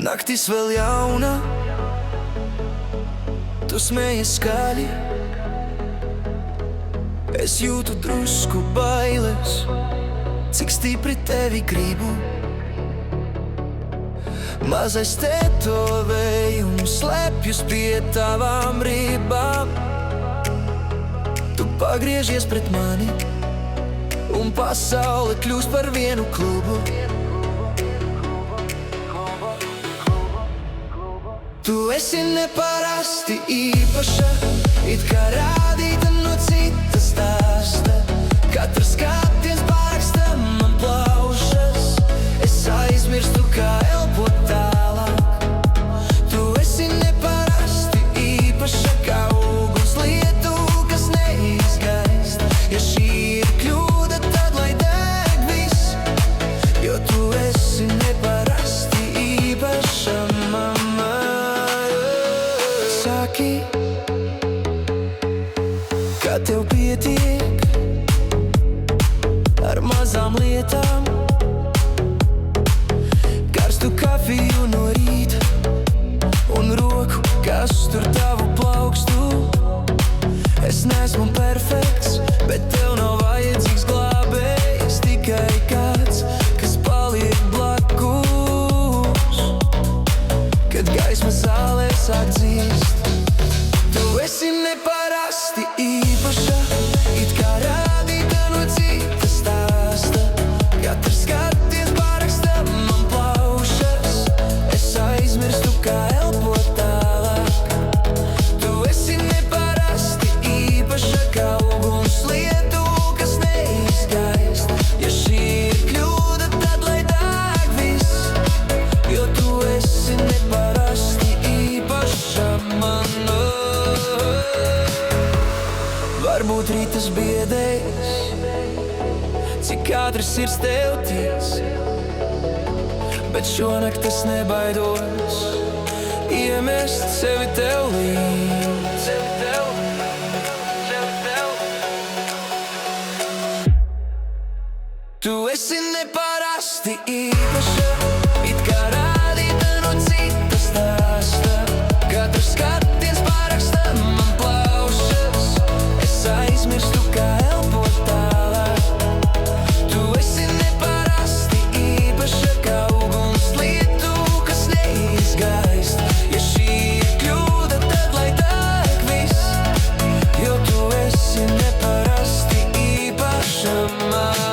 Naktis vēl jauna, tu smējies skaļi. Es jūtu drusku bailes, cik stipri tevi gribu. Mazais tetovējums slēpjas pie tavām ribām. Tu pagriežies pret mani, un pasaule kļūst par vienu klubu. Tu esi neparasti īpaša, it kā rādīta no cita stāsta. Katrs skatiens paraksta man plaušas, es aizmirstu, kā elpot tālāk. Tu esi neparasti īpaša, kā ugunslietu, kas neizgaist. Ja šī ir kļūda, tad lai deg viss, jo tu esi neparasti īpaša, mamma. Saki, ka tev pietiek ar mazām lietām. Karstu kafiju no rīta un roku, kas tur tavu plaukstu. Es neesmu perfekts, bet tev nav vajadzīgs glābējs, tikai kāds, kas paliek blakus, kad gaisma zālē sāk dzīst. Tu esi neparasti īpaša, it kā rādīta no cita stāsta. Katrs skatiens paraksta man plaušas, es aizmirstu, kā elpot tālāk. Tu esi neparasti īpaša, kā ugunslietu, kas neizgaist. Ja šī ir kļūda, tad lai deg viss, jo tu esi neparasti īpaša, man. Varbūt rītas biedēs, cik ātri sirds tev tic, bet šonakt es nebaidos iemest sevi tev līdz. Tu esi neparasti īpaša, it kā rādīta no cita stāsta. Katrs skatiens paraksta man plaušas, es aizmirstu, kā elpot tālāk. Tu esi neparasti īpaša, kā ugunslietu, kas neizgaist. Ja šī ir kļūda, tad lai deg viss, jo tu esi neparasti īpaša, man.